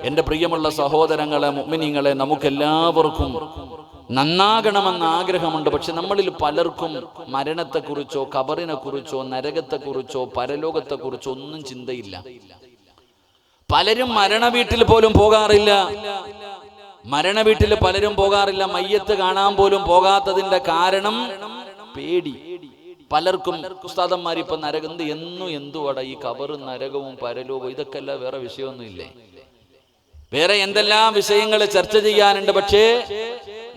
എൻ്റെ പ്രിയമുള്ള സഹോദരങ്ങളെ, മുഅ്മിനീങ്ങളെ, നമുക്കെല്ലാവർക്കും നന്നാകണമെന്ന ആഗ്രഹമുണ്ട്. പക്ഷെ നമ്മളിൽ പലർക്കും മരണത്തെക്കുറിച്ചോ ഖബറിനെ കുറിച്ചോ നരകത്തെക്കുറിച്ചോ പരലോകത്തെക്കുറിച്ചോ ഒന്നും ചിന്തയില്ല. പലരും മരണ വീട്ടിൽ പോലും പോകാറില്ല. പലരും പോകാറില്ല. മയ്യത്ത് കാണാൻ പോലും പോകാത്തതിന്റെ കാരണം പേടി. പലർക്കും ഉസ്താദന്മാർ ഇപ്പൊ നരകം എന്തുവട ഈ ഖബറും നരകവും പരലോകവും ഇതൊക്കെ അല്ല, വേറെ വിഷയമൊന്നുമില്ലേ? വേറെ എന്തെല്ലാം വിഷയങ്ങൾ ചർച്ച ചെയ്യാനുണ്ട്. പക്ഷേ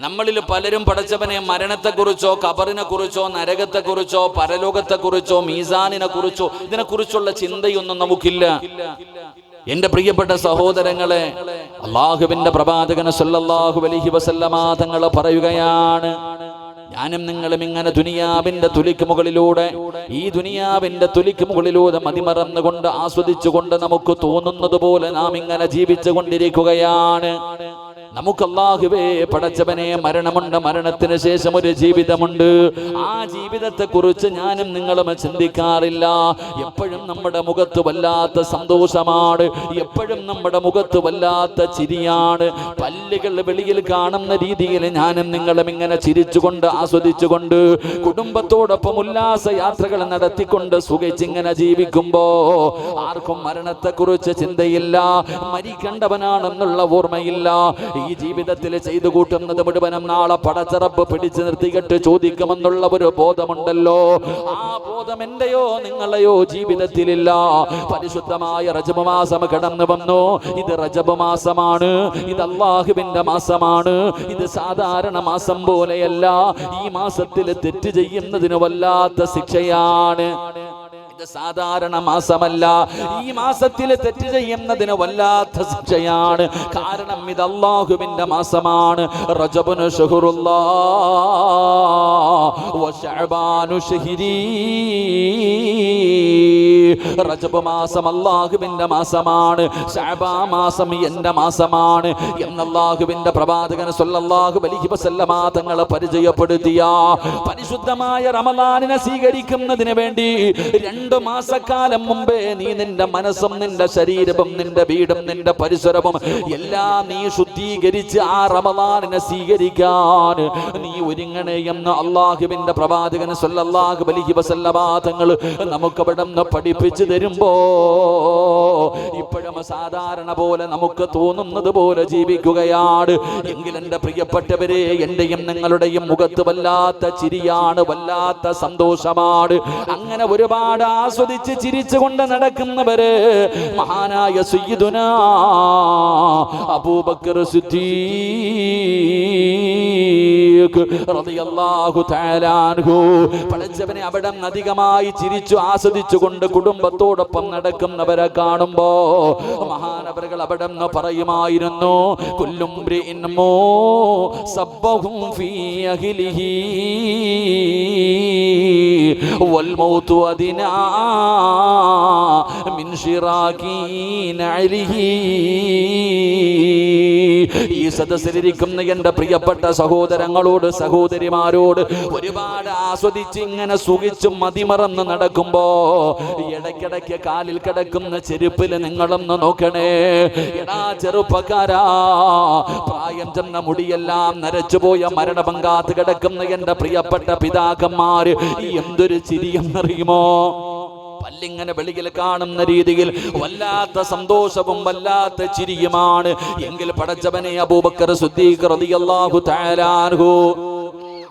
നമ്മളിൽ പലരും പടച്ചവനെ മരണത്തെക്കുറിച്ചോ ഖബറിനെ കുറിച്ചോ നരകത്തെക്കുറിച്ചോ പരലോകത്തെക്കുറിച്ചോ മീസാനിനെ കുറിച്ചോ ഇതിനെക്കുറിച്ചുള്ള ചിന്തയൊന്നും നമുക്കില്ല. എന്റെ പ്രിയപ്പെട്ട സഹോദരങ്ങളെ, അല്ലാഹുവിന്റെ പ്രവാചകൻ സല്ലല്ലാഹു അലൈഹി വസല്ലമ തങ്ങൾ പറയുകയാണ്, ഞാനും നിങ്ങളും ഇങ്ങനെ ദുനിയാവിന്റെ തുലിക്ക് മുകളിലൂടെ മതിമറന്നുകൊണ്ട് ആസ്വദിച്ചുകൊണ്ട് നമുക്ക് തോന്നുന്നത് പോലെ നാം ഇങ്ങനെ ജീവിച്ചു കൊണ്ടിരിക്കുകയാണ്. നമുക്ക് അല്ലാഹുവേ പടച്ചവനെ മരണമുണ്ട്, മരണത്തിന് ശേഷം ഒരു ജീവിതമുണ്ട്. ആ ജീവിതത്തെ കുറിച്ച് ഞാനും നിങ്ങളും ചിന്തിക്കാറില്ല. എപ്പോഴും നമ്മുടെ മുഖത്ത് വല്ലാത്ത സന്തോഷമാണ്, എപ്പോഴും നമ്മുടെ മുഖത്ത് വല്ലാത്ത ചിരിയാണ്. പല്ലുകൾ വെളിയിൽ കാണുന്ന രീതിയിൽ ഞാനും നിങ്ങളും ഇങ്ങനെ ചിരിച്ചുകൊണ്ട് ആസ്വദിച്ചുകൊണ്ട് കുടുംബത്തോടൊപ്പം ഉല്ലാസ യാത്രകൾ നടത്തിക്കൊണ്ട് സുഖിച്ചിങ്ങനെ ജീവിക്കുമ്പോ ആർക്കും മരണത്തെക്കുറിച്ച് ചിന്തയില്ല, മരിക്കേണ്ടവനാണെന്നുള്ള ഓർമ്മയില്ല. ഈ ജീവിതത്തിൽ ചെയ്തു കൂട്ടുന്നത് മുഴുവനും നാളെ പടച്ചറപ്പ് പിടിച്ചു നിർത്തിയിട്ട് ചോദിക്കുമെന്നുള്ള ഒരു ബോധമുണ്ടല്ലോ. ആ ബോധം എന്റെയോ നിങ്ങളെയോ ജീവിതത്തിലില്ല. പരിശുദ്ധമായ റജബ് മാസം കടന്നു വന്നു. ഇത് റജബ് മാസമാണ്, ഇത് അല്ലാഹുവിന്റെ മാസമാണ്. ഇത് സാധാരണ മാസം പോലെയല്ല. ഈ മാസത്തിൽ തെറ്റ് ചെയ്യുന്നതിന് വല്ലാത്ത ശിക്ഷയാണ്. ഇത് സാധാരണ മാസമല്ല. ഈ മാസത്തിൽ തെറ്റ് ചെയ്യുന്നതിന് വല്ലാത്ത ശിക്ഷയാണ്. കാരണം ഇത് അല്ലാഹുവിന്റെ മാസമാണ്. റജബുനു ശുഹ്റുല്ലാഹ് വ ശഅബാനു ശഹ്രീ. റജബ് മാസം അല്ലാഹുവിന്റെ മാസമാണ്, ശഅബാൻ മാസം എന്റെ മാസമാണ് എന്ന് അല്ലാഹുവിന്റെ പ്രവാചകൻ സല്ലല്ലാഹു അലൈഹി വസല്ലമ തങ്ങൾ പരിചയപ്പെടുത്തിയ പരിശുദ്ധമായ റമളാനിനെ സ്വീകരിക്കുന്നതിന് വേണ്ടി 2 മാസക്കാലം മുമ്പേ നീ നിന്റെ മനസ്സും നിന്റെ ശരീരവും നിന്റെ വീടും നിന്റെ പരിസരവും എല്ലാം നീ ശുദ്ധീകരിച്ച് ആ റമളാനിനെ സ്വീകരിക്കാൻ നീ ഒരുങ്ങണേ എന്ന് അല്ലാഹുവിന്റെ പ്രവാചകൻ സല്ലല്ലാഹു അലൈഹി വസല്ലമ തങ്ങൾ നമുക്ക് അവിടെ നിന്ന് പഠിപ്പിച്ചു തരുമ്പോ ഇപ്പോഴും സാധാരണ പോലെ നമുക്ക് തോന്നുന്നത് പോലെ ജീവിക്കുകയാണ്. എങ്കിൽ എൻ്റെ പ്രിയപ്പെട്ടവരെ, എന്റെയും നിങ്ങളുടെയും മുഖത്ത് വല്ലാത്ത ചിരിയാണ്, വല്ലാത്ത സന്തോഷമാണ്. അങ്ങനെ ഒരുപാട് ആസ്വദിച്ച് ചിരിച്ചുകൊണ്ട് നടക്കുന്നവര് മഹാനായ സയ്യിദുനാ അബൂബക്കർ സിദ്ദീഖ് റളിയല്ലാഹു തആല അൻഹു പടച്ചവനെ അവിടെ അധികമായി ചിരിച്ചു ആസ്വദിച്ചുകൊണ്ട് കുടുംബത്തോടൊപ്പം നടക്കുന്നവരെ കാണുമ്പോ മഹാനവറുകൾ അവിടെ പറയുമായിരുന്നു, കുല്ലും ബ്രിഇൻ സബ്ബഹും ഫീ അഹ്ലിഹി വൽ മൗതു അദിനാ മിൻ ശിറാകി നഅലിഹി. ഈ സദസ്സിലിരിക്കുന്ന എൻ്റെ പ്രിയപ്പെട്ട സഹോദരങ്ങളോട് സഹോദരിമാരോട് ഒരുപാട് ആസ്വദിച്ച് ഇങ്ങനെ സുഖിച്ചും മതിമറന്ന് നടക്കുമ്പോ ഇടയ്ക്കിടയ്ക്ക് കാലിൽ കിടക്കുന്ന ചെരുപ്പിൽ നിങ്ങളൊന്ന് നോക്കണേ. എടാ ചെറുപ്പക്കാരാ, പ്രായം ചെന്ന മുടിയെല്ലാം നരച്ചുപോയ മരണപങ്കാത്ത് കിടക്കുന്ന എൻ്റെ പ്രിയപ്പെട്ട പിതാക്കന്മാര് എന്തൊരു ചിരിയെന്നറിയുമോ? പല്ലിങ്ങനെ വെളിയിൽ കാണുന്ന രീതിയിൽ വല്ലാത്ത സന്തോഷവും വല്ലാത്ത ചിരിയുമാണ്. എങ്കിൽ പടച്ചവനെ അബൂബക്കർ സിദ്ദീഖ് റളിയല്ലാഹു തആല അൻഹു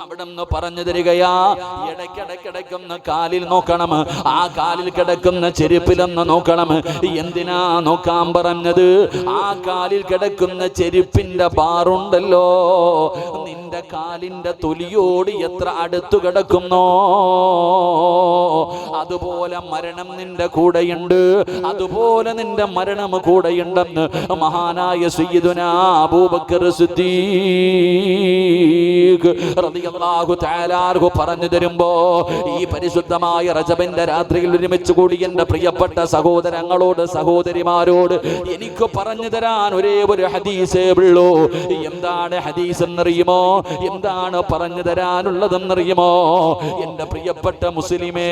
അവിടുന്ന് പറഞ്ഞു തരികയാ, ഇടയ്ക്കിടയ്ക്കിടയ്ക്കൊന്ന് കാലിൽ നോക്കണം, ആ കാലിൽ കിടക്കുന്ന ചെരുപ്പിലൊന്ന് നോക്കണം. എന്തിനാ നോക്കാൻ പറഞ്ഞത്? ആ കാലിൽ കിടക്കുന്ന ചെരുപ്പിന്റെ ബാറുണ്ടല്ലോ, നിന്റെ കാലിന്റെ തൊലിയോട് എത്ര അടുത്തു കിടക്കുന്നോ അതുപോലെ മരണം നിന്റെ കൂടെയുണ്ട്, അതുപോലെ നിന്റെ മരണം കൂടെയുണ്ടെന്ന് മഹാനായ സയ്യിദുനാ അബൂബക്കർ സിദ്ദീഖ് റളിയല്ലാഹു തആല അൻഹു പറഞ്ഞു തരുമ്പോ ഈ പരിശുദ്ധമായ റജബിന്റെ രാത്രിയിൽ ഒരുമിച്ച് കൂടി എൻ്റെ പ്രിയപ്പെട്ട സഹോദരങ്ങളോട് സഹോദരിമാരോട് എനിക്ക് പറഞ്ഞു തരാൻ ഒരേ ഒരു ഹദീസേ ഉള്ളൂ. എന്താണ് ഹദീസ് എന്നറിയുമോ? എന്താണ് പറഞ്ഞു തരാനുള്ളതെന്നറിയുമോ? എന്റെ പ്രിയപ്പെട്ട മുസ്ലിമേ,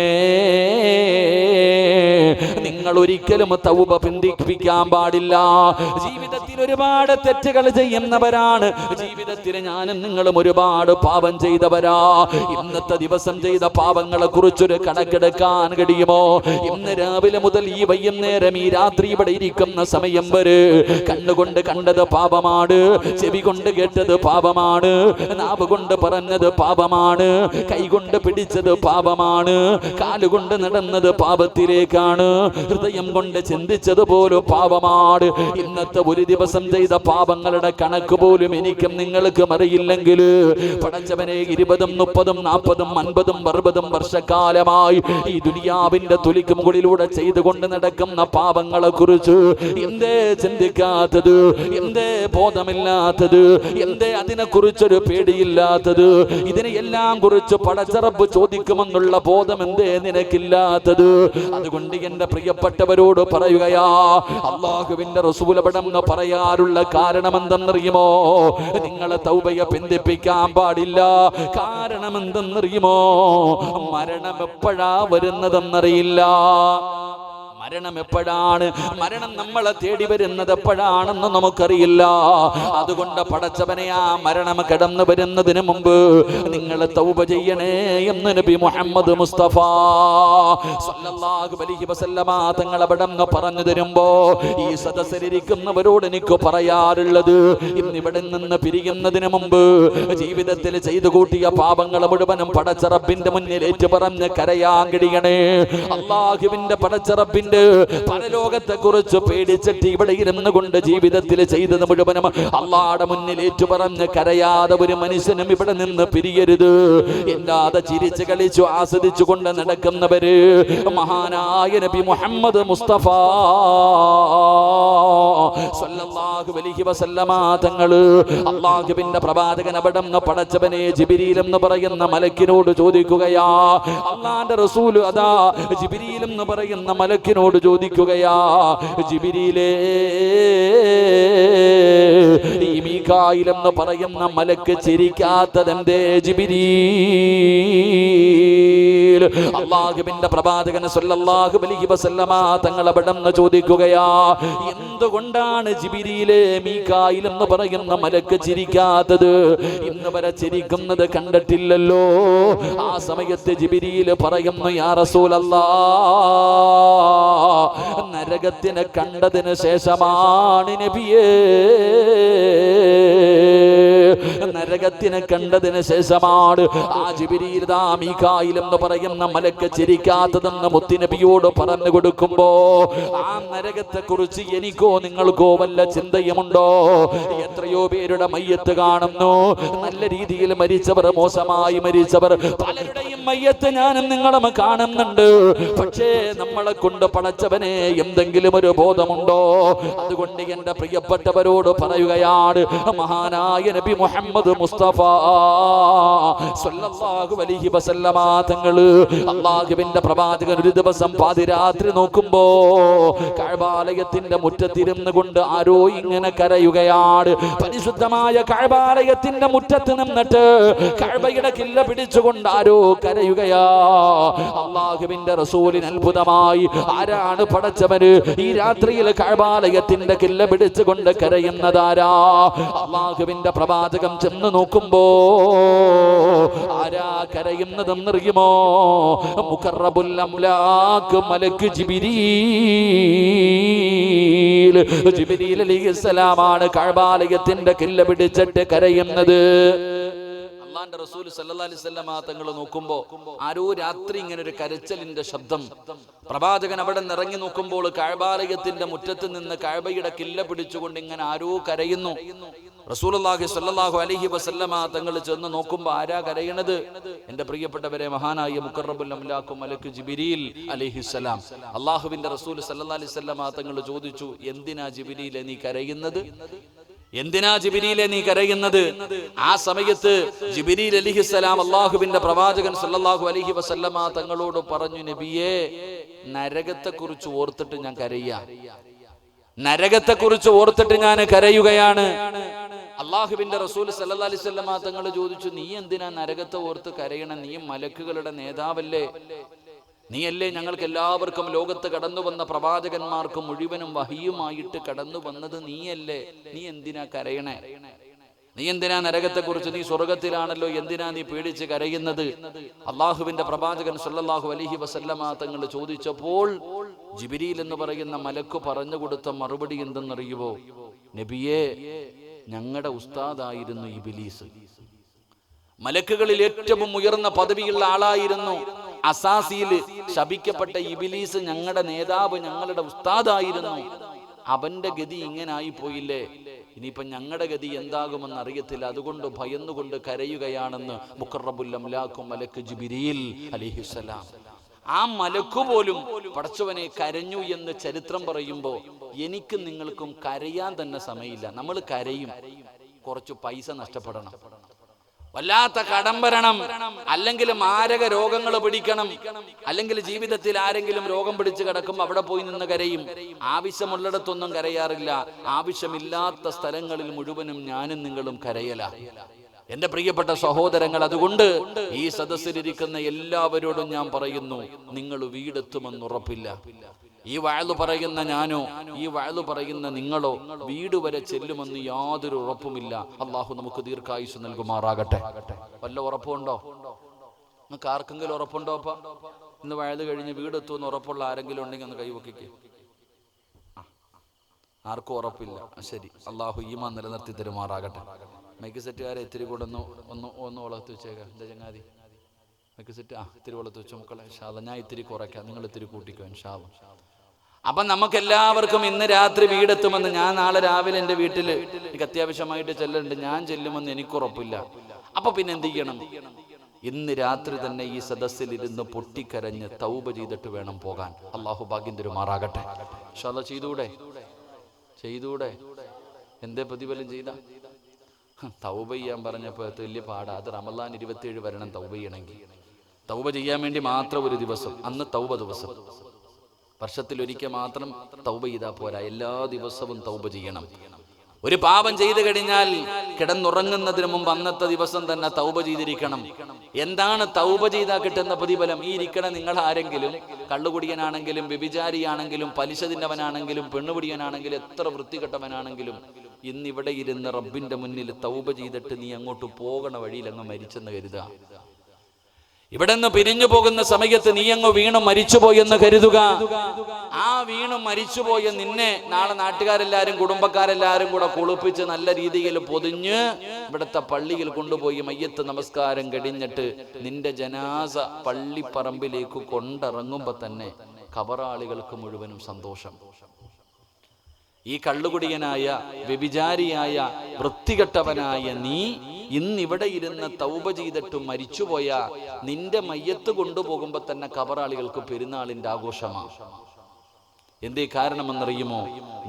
നിങ്ങൾ ഒരിക്കലും തൗബ പിന്തിപ്പിക്കാൻ പാടില്ല. ജീവിതത്തിൽ ഒരുപാട് തെറ്റുകൾ ചെയ്യുന്നവരാണ്. ജീവിതത്തിൽ ഞാനും നിങ്ങളും ഒരുപാട് പാപം ചെയ്തവരാ. ഇന്നത്തെ ദിവസം ചെയ്ത പാപങ്ങളെ കുറിച്ചൊരു കണക്കെടുക്കാൻ കഴിയുമോ? ഇന്ന് രാവിലെ മുതൽ ഈ വൈകുന്നേരം ഈ രാത്രി ഇവിടെ ഇരിക്കുന്ന സമയം വരെ കണ്ണുകൊണ്ട് കണ്ടത് പാപമാണ്, ചെവി കൊണ്ട് കേട്ടത് പാപമാണ്, നാവ് കൊണ്ട് പറഞ്ഞത് പാപമാണ്, കൈകൊണ്ട് പിടിച്ചത് പാപമാണ്, കാലുകൊണ്ട് നടന്നത് പാപത്തിലേക്കാണ്, ഹൃദയം കൊണ്ട് ചിന്തിച്ചത് പോലും പാപമാണ്. ഇന്നത്തെ ഒരു ദിവസം ചെയ്ത പാപങ്ങളുടെ കണക്ക് പോലും എനിക്കും നിങ്ങൾക്കും അറിയില്ലെങ്കിൽ പടച്ചവനെ 20, 30, 40, 50, 60 വർഷക്കാലമായി ഈ ദുനിയാവിന്റെ തൊലിക്ക് മുകളിലൂടെ ചെയ്തുകൊണ്ട് നടക്കുന്ന പാപങ്ങളെ കുറിച്ച് എന്തേ ചിന്തിക്കാത്തത്? എന്തേ ബോധമില്ലാത്തത്? എന്തേ അതിനെ കുറിച്ചൊരു പേടിയില്ലാത്തത്? ഇതിനെയെല്ലാം കുറിച്ച് പടച്ച റബ്ബ് ചോദിക്കുമെന്നുള്ള ബോധം എന്തേ നിനക്കില്ലാത്തത്? അതുകൊണ്ട് എന്റെ പ്രിയപ്പെട്ടവരോട് പറയുകയാ, അല്ലാഹുവിന്റെ റസൂൽ അവിടെന്ന് പറയാറുള്ള കാരണം എന്തെന്നറിയുമോ? നിങ്ങളെ തൗബയെ പിന്തിപ്പിക്കാൻ പാടില്ല. കാരണം എന്തെന്നറിയുമോ? മരണം എപ്പോഴാ വരുന്നതെന്നറിയില്ല. മരണം എപ്പോഴാണ്, മരണം നമ്മളെ തേടി വരുന്നത് എപ്പോഴാണെന്ന് നമുക്കറിയില്ല. അതുകൊണ്ട് പടച്ചവനെ, ആ മരണം കടന്നു വരുന്നതിന് മുമ്പ് നിങ്ങൾ തൗബ ചെയ്യണേ എന്ന് നബി മുഹമ്മദ് മുസ്തഫ സല്ലല്ലാഹു അലൈഹി വസല്ലമ തങ്ങൾ അവിടെന്ന് പറഞ്ഞു തരുമ്പോ ഈ സദസ്സിലിരിക്കുന്നവരോട് എനിക്ക് പറയാറുള്ളത്, ഇന്നിവിടെ നിന്ന് പിരിയുന്നതിന് മുമ്പ് ജീവിതത്തിൽ ചെയ്തു കൂട്ടിയ പാപങ്ങൾ മുഴുവനും പടച്ച റബ്ബിന്റെ മുന്നിൽ ഏറ്റുപറഞ്ഞ് കരയാൻ കഴിയണേ. അല്ലാഹുവിന്റെ പടച്ച റബ്ബിന്റെ പരലോകത്തെ കുറിച്ച് പേടിച്ചിട്ട് ഇവിടെ ഇരുന്നു കൊണ്ട് ജീവിതത്തിൽ ചെയ്തത് മുഴുവനും അള്ളാഹുവിന്റെ മുന്നിൽ ഏറ്റുപറഞ്ഞ് കരയാതെ ഒരു മനുഷ്യനും ഇവിടെ നിന്ന് പിരിയരുത്. എല്ലാതെ ചിരിച്ച് കളിച്ചു ആസ്വദിച്ചു കൊണ്ട് നടക്കുന്നവര് മഹാനായ നബി മുഹമ്മദ് മുസ്തഫ സല്ലല്ലാഹു അലൈഹി വസല്ലമ തങ്ങള് അള്ളാഹുവിന്റെ പ്രവാചകൻ അവിടെന്ന് പടച്ചവനെ ജിബ്രീൽ എന്ന് പറയുന്ന മലക്കിനോട് ചോദിക്കുകയാ. അള്ളാന്റെ റസൂൽ അതാ ജിബ്രീൽ എന്ന് പറയുന്ന മലക്കിനോട് ചോദിക്കുകയാ, ജിബ്രീലേ, ഈ മീകായിൽ എന്ന് പറയുന്ന മലക്ക് ചിരിക്കാത്തതെന്തേ ജിബ്രീൽ? അല്ലാഹുവിന്റെ പ്രവാചകൻ സല്ലല്ലാഹു അലൈഹി വസല്ലമ തങ്ങൾ അവിടെന്ന് ചോദിക്കുകയാ, എന്തുകൊണ്ടാണ് ജിബ്രീലേ മീകായിൽ എന്ന് പറയുന്ന മലക്ക് ചിരിക്കാത്തത്? ഇന്ന് വരെ ചിരിക്കുന്നത് കണ്ടിട്ടില്ലല്ലോ. ആ സമയത്ത് ജിബ്രീൽ പറയുന്നു, യാ റസൂലല്ലാഹ്, നരകത്തിനെ കണ്ടതിന് ശേഷമാണ് നബിയേ, നരകത്തിനെ കണ്ടതിന് ശേഷമാണ് ആ ജിബ്രീൽ ദാ മീകായിൽ എന്ന് പറയുന്ന മലക്ക് ചിരിക്കാത്തതെന്ന് മുത്തുനബിയോട് പറഞ്ഞു കൊടുക്കുമ്പോ ആ നരകത്തെ കുറിച്ച് എനിക്കോ നിങ്ങൾക്കോ വല്ല ചിന്തയുമുണ്ടോ? എത്രയോ പേരുടെ മയ്യത്ത് കാണുന്നു, നല്ല രീതിയിൽ മരിച്ചവർ, മോശമായി മരിച്ചവർ, പലരുടെയും മയ്യത്ത് ഞാനും നിങ്ങളും കാണുന്നുണ്ട്. പക്ഷേ നമ്മളെ കൊണ്ട് പടച്ചവനെ എന്തെങ്കിലും ഒരു ബോധമുണ്ടോ? അതുകൊണ്ട് എന്റെ പ്രിയപ്പെട്ടവരോട് പറയുകയാണ്, മഹാനായ നബി മുഹമ്മദ് മുസ്തഫ സല്ലല്ലാഹു അലൈഹി വസല്ലമ തങ്ങള് അല്ലാഹുവിന്റെ പ്രവാചകൻ ഒരു ദിവസം പാതിരാത്രി നോക്കുമ്പോ കഅബാലയത്തിന്റെ മുറ്റത്തിരുന്ന് കൊണ്ട് ആരോ ഇങ്ങനെ കരയുകയാണ്. പരിശുദ്ധമായ കഅബാലയത്തിന്റെ മുറ്റത്ത് നിന്നിട്ട് കഅബയുടെ കില്ല പിടിച്ചുകൊണ്ട് ആരോ കരയുകയാ. അല്ലാഹുവിന്റെ റസൂലിന് അത്ഭുതമായി, ആരാണ് പടച്ചവന് ഈ രാത്രിയിൽ കഅബാലയത്തിന്റെ കില്ല പിടിച്ചുകൊണ്ട് കരയുന്നതാരാ? അല്ലാഹുവിന്റെ പ്രവാചകൻ ചെന്ന് നോക്കുമ്പോ ആരാ കരയുന്നതെന്നറിയുമോ? മുഖറബുൽ അംലാക്ക് മലക്ക് ജിബ്രീൽ. ജിബ്രീൽ അലൈഹിസ്സലാമാണ് കഅബാലയത്തിന്റെ കില്ല പിടിച്ചിട്ട് കരയുന്നത്. അല്ലാഹുവിന്റെ റസൂൽ സല്ലല്ലാഹു അലൈഹി വസല്ലം തങ്ങൾ നോക്കുമ്പോ ആരോ രാത്രി ഇങ്ങനെ ഒരു കരച്ചിലിന്റെ ശബ്ദം. പ്രവാചകൻ അവിടെ ഇറങ്ങി നോക്കുമ്പോൾ കഅബാലയത്തിന്റെ മുറ്റത്ത് നിന്ന് കഅബയുടെ കില്ല പിടിച്ചുകൊണ്ട് ഇങ്ങനെ ആരോ കരയുന്നു. റസൂലുള്ളാഹി സ്വല്ലല്ലാഹു അലൈഹി വസല്ലമ തങ്ങൾ ചെന്ന് നോക്കുമ്പോൾ ആരാ കരയണത്? എന്റെ പ്രിയപ്പെട്ടവരെ, മഹാനായ മുഖറബുൽ അംലാഖ് മലക്ക് ജിബ്രീൽ അലൈഹിസ്സലാം. അല്ലാഹുവിന്റെ റസൂൽ സല്ലല്ലാഹു അലൈഹി വസല്ലമ തങ്ങൾ ചോദിച്ചു, എന്തിനാ ജിബ്രീലെ നീ കരയുന്നത്? എന്തിനാ ജിബ്രീലെ നീ കരയുന്നത്? ആ സമയത്ത് ജിബ്രീൽ അലൈഹിസ്സലാം അല്ലാഹുവിന്റെ പ്രവാചകൻ സല്ലല്ലാഹു അലൈഹി വസല്ലമ തങ്ങളോട് പറഞ്ഞു, നബിയേ, നരകത്തെ കുറിച്ച് ഓർത്തിട്ട് ഞാൻ കരയുക, നരകത്തെ കുറിച്ച് ഓർത്തിട്ട് ഞാൻ കരയുകയാണ്. അള്ളാഹുവിന്റെ റസൂൽ സല്ലല്ലാഹു അലൈഹി വസല്ലമ തങ്ങൾ ചോദിച്ചു, നീ എന്തിനാ നരകത്തെ ഓർത്ത് കരയണം? നീ മലക്കുകളുടെ നേതാവല്ലേ? നീയല്ലേ ഞങ്ങൾക്ക് എല്ലാവർക്കും ലോകത്ത് കടന്നു വന്ന പ്രവാചകന്മാർക്ക് മുഴുവനും വഹിയുമായിട്ട് കടന്നു വന്നത് നീയല്ലേ? നീ എന്തിനാ കരയണേ? നീ എന്തിനാ നരകത്തെക്കുറിച്ച്? നീ സ്വർഗത്തിലാണല്ലോ, എന്തിനാ നീ പേടിച്ച് കരയുന്നത്? അള്ളാഹുവിന്റെ പ്രവാചകൻ സല്ലല്ലാഹു അലൈഹി വസല്ലമ തങ്ങൾ ചോദിച്ചപ്പോൾ ജിബ്രീൽ എന്ന് പറയുന്ന മലക്ക് പറഞ്ഞു കൊടുത്ത മറുപടി എന്തെന്നറിയുമോ? നബിയേ, ഞങ്ങളുടെ ഉസ്താദായിരുന്നു ഇബ്ലീസ്. മലക്കുകളിൽ ഏറ്റവും ഉയർന്ന പദവിയുള്ള ആളായിരുന്നു. അസാസിയിൽ ശപിക്കപ്പെട്ട ഇബ്ലീസ് ഞങ്ങളുടെ നേതാവ്, ഞങ്ങളുടെ ഉസ്താദായിരുന്നു. അവന്റെ ഗതി ഇങ്ങനെ ആയി പോയില്ലേ? ഇനിയിപ്പം ഞങ്ങളുടെ ഗതി എന്താകുമെന്ന് അറിയത്തില്ല. അതുകൊണ്ട് ഭയന്നുകൊണ്ട് കരയുകയാണെന്ന് മുഖറബുൽ അംലാഖ് മലക്ക് ജിബ്രീൽ അലൈഹിസ്സലാം. ആ മലക്കു പോലും പടച്ചവനെ കരഞ്ഞു എന്ന് ചരിത്രം പറയുമ്പോൾ എനിക്കും നിങ്ങൾക്കും കരയാൻ തന്നെ സമയമില്ല. നമ്മൾ കരയും, കുറച്ച് പൈസ നഷ്ടപ്പെടണം, വല്ലാത്ത കടം വരണം, അല്ലെങ്കിൽ മാരക രോഗങ്ങൾ പിടിക്കണം, അല്ലെങ്കിൽ ജീവിതത്തിൽ ആരെങ്കിലും രോഗം പിടിച്ച് കിടക്കുമ്പോൾ അവിടെ പോയി നിന്ന് കരയും. ആവശ്യമുള്ളിടത്തൊന്നും കരയാറില്ല. ആവശ്യമില്ലാത്ത സ്ഥലങ്ങളിൽ മുഴുവനും ഞാനും നിങ്ങളും കരയല. എന്റെ പ്രിയപ്പെട്ട സഹോദരങ്ങൾ, അതുകൊണ്ട് ഈ സദസ്സിലിരിക്കുന്ന എല്ലാവരോടും ഞാൻ പറയുന്നു, നിങ്ങൾ വീടെത്തുമെന്ന് ഉറപ്പില്ല. ഈ വഅ്ള് പറയുന്ന ഞാനോ ഈ വഅ്ള് പറയുന്ന നിങ്ങളോ വീട് വരെ ചെല്ലുമെന്ന് യാതൊരു ഉറപ്പുമില്ല. അള്ളാഹു നമുക്ക് ദീർഘായുസ് നൽകുമാറാകട്ടെ. വല്ല ഉറപ്പുണ്ടോ? നമുക്ക് ആർക്കെങ്കിലും ഉറപ്പുണ്ടോ? അപ്പ ഇന്ന് വഅ്ള് കഴിഞ്ഞ് വീടെത്തുമെന്ന് ഉറപ്പുള്ള ആരെങ്കിലും ഉണ്ടെങ്കിൽ ഒന്ന് കൈവക്കിക്ക്. ആർക്കും ഉറപ്പില്ല. ശരി, അള്ളാഹു ഈമാൻ നിലനിർത്തി തരുമാറാകട്ടെ. മൈക്ക് സെറ്റുകാരെ ഇത്തിരി കൂടെ ഒന്ന് വളർത്തി വെച്ചേക്കാം. എന്താ ചങ്ങാതി? മൈക്ക് സെറ്റ് ഇത്തിരി വളർത്തി വെച്ചു മക്കളെ. ഇൻഷാ അല്ലാഹ് ഞാൻ ഇത്തിരി കുറയ്ക്കാം, നിങ്ങൾ ഇത്തിരി കൂട്ടിക്കോ ഇൻഷാ അല്ലാഹ്. അപ്പം നമുക്ക് എല്ലാവർക്കും ഇന്ന് രാത്രി വീടെത്തുമെന്ന്, ഞാൻ നാളെ രാവിലെ എൻ്റെ വീട്ടിൽ എനിക്ക് അത്യാവശ്യമായിട്ട് ചെല്ലുന്നുണ്ട്, ഞാൻ ചെല്ലുമെന്ന് എനിക്കുറപ്പില്ല. അപ്പൊ പിന്നെ എന്ത് ചെയ്യണം? ഇന്ന് രാത്രി തന്നെ ഈ സദസ്സിൽ ഇരുന്ന് പൊട്ടിക്കരഞ്ഞ് തൗബ ചെയ്തിട്ട് വേണം പോകാൻ. അള്ളാഹു ഭാഗ്യം തരുമാറാകട്ടെ. ഇൻഷാ അല്ലാഹ് ചെയ്തൂടെ? എന്തേ പ്രതിഫലം ചെയ്ത? തൗബ ചെയ്യാൻ പറഞ്ഞപ്പോൾ വലിയ പാടാ. അത് റമളാൻ 27 വരണം തൗബ ചെയ്യണമെങ്കിൽ. തൗബ ചെയ്യാൻ വേണ്ടി മാത്രം ഒരു ദിവസം, അന്ന് തൗബ ദിവസം. വർഷത്തിലൊരിക്കൽ മാത്രം തൗബ ചെയ്താൽ പോരാ, എല്ലാ ദിവസവും തൗബ ചെയ്യണം. ഒരു പാപം ചെയ്തു കഴിഞ്ഞാൽ കിടന്നുറങ്ങുന്നതിന് മുമ്പ് അന്നത്തെ ദിവസം തന്നെ തൗബ ചെയ്തിരിക്കണം. എന്താണ് തൗബ ചെയ്താൽ കിട്ടുന്ന പ്രതിഫലം? ഈ ഇരിക്കണ നിങ്ങൾ ആരെങ്കിലും കള്ളുകുടിയനാണെങ്കിലും വ്യഭിചാരിയാണെങ്കിലും പലിശ തിന്നവനാണെങ്കിലും പെണ്ണുപിടിയനാണെങ്കിലും എത്ര വൃത്തികെട്ടവനാണെങ്കിലും ഇന്നിവിടെ ഇരുന്ന് റബ്ബിന്റെ മുന്നിൽ തൗബ ചെയ്തിട്ട് നീ അങ്ങോട്ട് പോകണ വഴിയിൽ അങ്ങ് മരിച്ചെന്ന് കരുതുക. ഇവിടെ നിന്ന് പിരിഞ്ഞു പോകുന്ന സമയത്ത് നീ അങ്ങ് വീണു മരിച്ചുപോയെന്ന് കരുതുക. ആ വീണു മരിച്ചുപോയ നിന്നെ നാളെ നാട്ടുകാരെല്ലാരും കുടുംബക്കാരെല്ലാരും കൂടെ കുളിപ്പിച്ച് നല്ല രീതിയിൽ പൊതിഞ്ഞ് ഇവിടുത്തെ പള്ളിയിൽ കൊണ്ടുപോയി മയ്യത്ത് നമസ്കാരം കഴിഞ്ഞിട്ട് നിന്റെ ജനാസ പള്ളിപ്പറമ്പിലേക്ക് കൊണ്ടിറങ്ങുമ്പോ തന്നെ ഖബറാളികൾക്ക് മുഴുവനും സന്തോഷം. ഈ കള്ളുകുടിയനായ വ്യഭിചാരിയായ വൃത്തികെട്ടവനായ നീ ഇന്നിവിടെ ഇരുന്ന് തൗബ ചെയ്തിട്ട് മരിച്ചുപോയ നിന്റെ മയ്യത്ത് കൊണ്ടുപോകുമ്പോ തന്നെ ഖബറാളികൾക്ക് പെരുന്നാളിന്റെ ആഘോഷമാണ്. എന്തേ കാരണമെന്നറിയുമോ?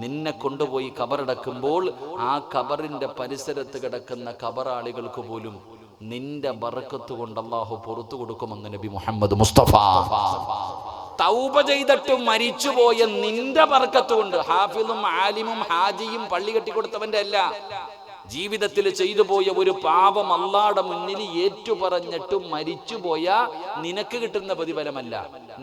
നിന്നെ കൊണ്ടുപോയി ഖബറടക്കുമ്പോൾ ആ ഖബറിന്റെ പരിസരത്ത് കിടക്കുന്ന ഖബറാളികൾക്ക് പോലും നിന്റെ ബറക്കത്ത് കൊണ്ട് അല്ലാഹു പുറത്തു കൊടുക്കുമെന്ന് നബി മുഹമ്മദ് മുസ്തഫ. തൗബ ചെയ്തിട്ട് മരിച്ചുപോയ നിന്റെ ബർക്കത്ത് കൊണ്ട്, ഹാഫിളും ആലിമും ഹാജിയും പള്ളി കെട്ടിക്കൊടുത്തവന്റെ അല്ല, ജീവിതത്തിൽ ചെയ്തു പോയ ഒരു പാപം അല്ലാഹുവിന്റെ മുന്നിൽ ഏറ്റുപറഞ്ഞിട്ട് മരിച്ചുപോയ നിനക്ക് കിട്ടുന്ന പ്രതിഫലമല്ല,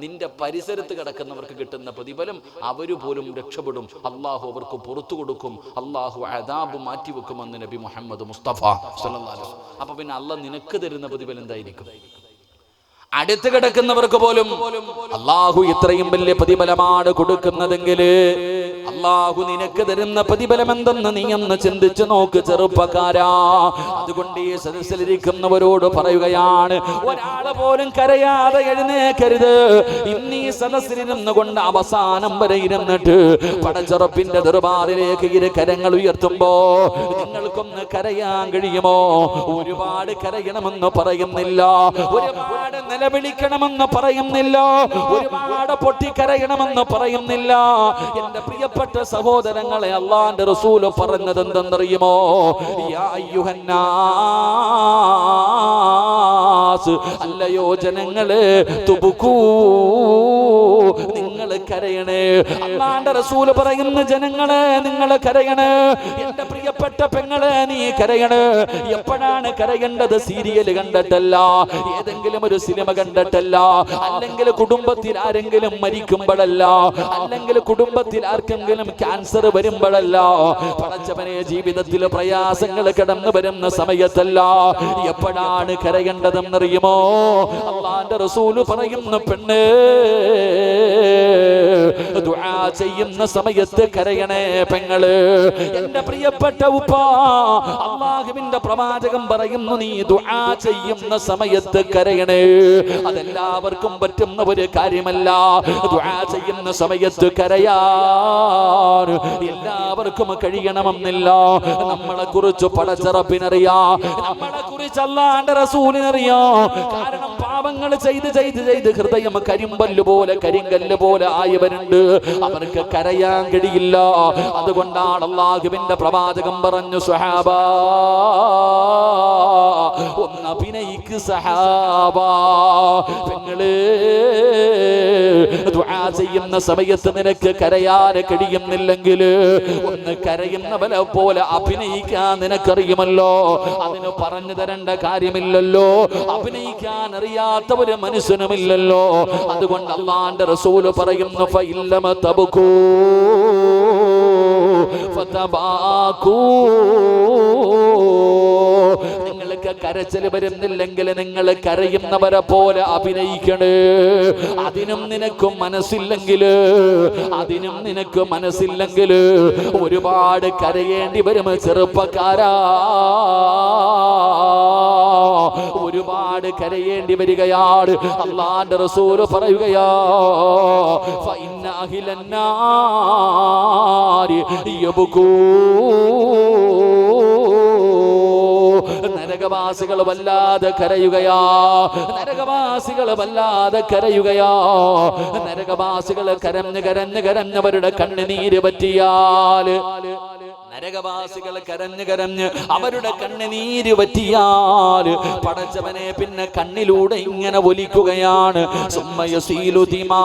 നിന്റെ പരിസരത്ത് കിടക്കുന്നവർക്ക് കിട്ടുന്ന പ്രതിഫലം. അവര് പോലും രക്ഷപ്പെടും, അള്ളാഹു അവർക്ക് പുറത്തു കൊടുക്കും, അള്ളാഹു അദാബ് മാറ്റിവെക്കുമെന്ന് നബി മുഹമ്മദ് മുസ്തഫ സല്ലല്ലാഹു അലൈഹി വസല്ലം. അപ്പൊ പിന്നെ അള്ളാഹ് നിനക്ക് തരുന്ന പ്രതിഫലം എന്തായിരിക്കും? അടുത്ത് കിടക്കുന്നവർക്ക് പോലും അള്ളാഹു ഇത്രയും വലിയ പ്രതിഫലമാണ് കൊടുക്കുന്നതെങ്കിൽ അള്ളാഹു നിനക്ക് തരുന്ന പ്രതിഫലം എന്തെന്ന് നീ ഒന്ന് ചിന്തിച്ചു നോക്ക് ചെറുപ്പക്കാരാ. അതുകൊണ്ട് ഈ സദസ്സിലിരിക്കുന്നവരോട് പറയുകയാണ്, ഒരാളെ പോലും കരയാതെ എഴുന്നേക്കരുത്. ഇന്ന് ഈ സദസ്സിലിരുന്നു കൊണ്ട് അവസാനം വരെ ഇരുന്നിട്ട് പടച്ചറപ്പിന്റെ ദർബാറിലേക്ക് ഇരു കരങ്ങൾ ഉയർത്തുമ്പോ നിങ്ങൾക്കൊന്ന് കരയാൻ കഴിയുമോ? ഒരുപാട് കരയണമെന്ന് പറയുന്നില്ല, ഒരുപാട് നിലവിളിക്കണമെന്ന് പറയുന്നില്ല, ഒരുപാട് പൊട്ടിക്കരയണമെന്ന് പറയുന്നില്ല. എന്റെ പ്രിയപ്പെട്ട സഹോദരങ്ങളെ, അല്ലാഹുവിന്റെ റസൂൽ പറഞ്ഞത് എന്തെന്നറിയുമോ? യാ അയ്യുഹന്നാസ്, അല്ലയോ ജനങ്ങളെ, തുബുക്കൂ, നിങ്ങൾ കരയണേ. അല്ലാഹുവിന്റെ റസൂൽ പറയുന്ന ജനങ്ങളെ നിങ്ങൾ കരയണേ. എന്റെ പ്രിയപ്പെട്ട പെങ്ങളെ നീ കരയണേ. എപ്പോഴാണ് കരയേണ്ടത്? സീരിയൽ കണ്ടിട്ടല്ല, ഏതെങ്കിലും ഒരു സിനിമ കണ്ടിട്ടല്ല, അല്ലെങ്കിൽ കുടുംബത്തിൽ ആരെങ്കിലും മരിക്കുമ്പോഴല്ല, അല്ലെങ്കിൽ കുടുംബത്തിൽ ആർക്കെങ്കിലും ക്യാൻസർ വരുമ്പോഴല്ല, പടച്ചവനെ ജീവിതത്തിൽ പ്രയാസങ്ങൾ കടന്നു വരുന്ന സമയത്തല്ല. എപ്പോഴാണ് കരയേണ്ടതെന്നറിയുമോ? അല്ലാഹുവിന്റെ റസൂല് പറയുന്ന പെണ്ണ് ദുആ ചെയ്യുന്ന സമയത്ത് കരയണേ പെങ്ങള്. എന്റെ പ്രിയപ്പെട്ട ഉപ്പ, അല്ലാഹുവിന്റെ പ്രവാചകൻ പറയുന്നു നീ ദുആ ചെയ്യുന്ന സമയത്ത് കരയണേ. അതെല്ലാവർക്കും പറ്റുന്ന ഒരു കാര്യമല്ല. ദുആ ചെയ്യുന്ന സമയത്ത് കരയാൻ എല്ലാവർക്കും കഴിയണമെന്നില്ല. നമ്മളെ കുറിച്ച് പടച്ചറപ്പിനറിയാം, നമ്മളെ കുറിച്ച് അല്ലാഹുവിന്റെ റസൂലിനറിയാം. കാരണം പാപങ്ങൾ ചെയ്ത് ചെയ്ത് ചെയ്ത് ഹൃദയം കരിമ്പല്ല് പോലെ കരിങ്കല്ല് പോലെ ആയവരുണ്ട്. അവർക്ക് കരയാൻ കഴിയില്ല. അതുകൊണ്ടാണ് അല്ലാഹുവിന്റെ പ്രവാചകൻ പറഞ്ഞു, സ്വഹാബ ഒന്ന് അഭിനയിക്ക് സഹാബ. പെങ്ങള് ദുആ ചെയ്യുന്ന സമയത്ത് നിനക്ക് കരയാൻ കഴിയുന്നില്ലെങ്കിൽ ഒന്ന് കരയുന്നവനെ പോലെ അഭിനയിക്കാൻ നിനക്കറിയുമല്ലോ. അതിന് പറഞ്ഞു തരേണ്ട കാര്യമില്ലല്ലോ. അഭിനയിക്കാൻ അറിയാത്ത ഒരു മനുഷ്യനുമില്ലല്ലോ. അതുകൊണ്ട് അല്ലാഹുവിന്റെ റസൂല് പറയുന്നു, ഫഇല്ലമ തബ്കൂ ഫതബാകൂ. നിങ്ങൾക്ക് കരച്ചിൽ വരുന്നില്ലെങ്കിൽ നിങ്ങൾ കരയുന്നവരെ പോലെ അഭിനയിക്കണേ. അതിനും നിനക്കും മനസ്സില്ലെങ്കിൽ ഒരുപാട് കരയേണ്ടി വരും ചെറുപ്പക്കാരാ. ഒരുപാട് കരയേണ്ടി വരികയാണ്. അല്ലാഹുവിന്റെ റസൂൽ പറയുകയാ, ഫഇന്ന അഹ്ലന്നാരി യബ്കൂ. നരകവാസികൾ വല്ലാതെ കരയുകയാ. നരകവാസികൾ വല്ലാതെ കരയുകയാ. നരകവാസികൾ കരഞ്ഞ് കരഞ്ഞ് കരഞ്ഞവരുടെ കണ്ണുനീര് പറ്റിയാൽ, നരകവാസികൾ കരഞ്ഞ് കരഞ്ഞ് അവരുടെ കണ്ണുനീര് പറ്റിയാൽ പടച്ചവനെ പിന്നെ കണ്ണിലൂടെ ഇങ്ങനെ ഒലിക്കുകയാണ്. സുമ്മയസീലുദിമാ,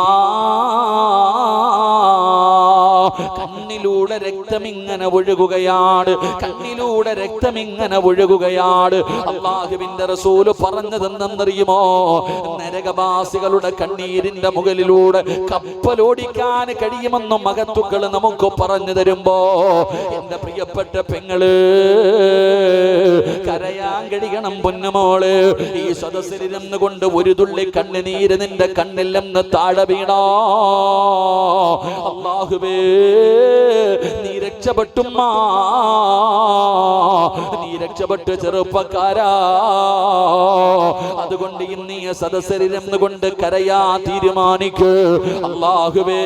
കണ്ണിലൂടെ രക്തമിങ്ങനെ ഒഴുകുകയാണ്. കണ്ണിലൂടെ രക്തമിങ്ങനെ ഒഴുകുകയാണ്. അല്ലാഹുവിന്റെ റസൂല് പറഞ്ഞതെന്നറിയുമോ? നരകവാസികളുടെ കണ്ണീരിന്റെ മുകളിലൂടെ കപ്പലോടിക്കാൻ കഴിയുമെന്ന് മഹത്തുക്കൾ നമുക്ക് പറഞ്ഞു തരുമ്പോ, എന്റെ പ്രിയപ്പെട്ട പെങ്ങള് കരയാൻ കഴിയണം പൊന്നുമോള്. ഈ സദസ്സിലിരുന്ന് കൊണ്ട് ഒരു തുള്ളി കണ്ണുനീര് നിന്റെ കണ്ണിൽ നിന്ന് താഴെ വീണോ, അല്ലാഹുവേ നീ രക്ഷപ്പെട്ടുമ്മാ, നീ രക്ഷപ്പെട്ടു ചെറുപ്പക്കാരാ. അതുകൊണ്ട് ഇന്ന് ഈ സദസ്സിലിരുന്ന് കൊണ്ട് കരയാ തീരുമാനിക്ക്. അല്ലാഹുവേ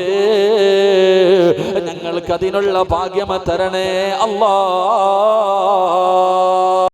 ഞങ്ങൾക്ക് അതിനുള്ള ഭാഗ്യം തരണേ അല്ലാ.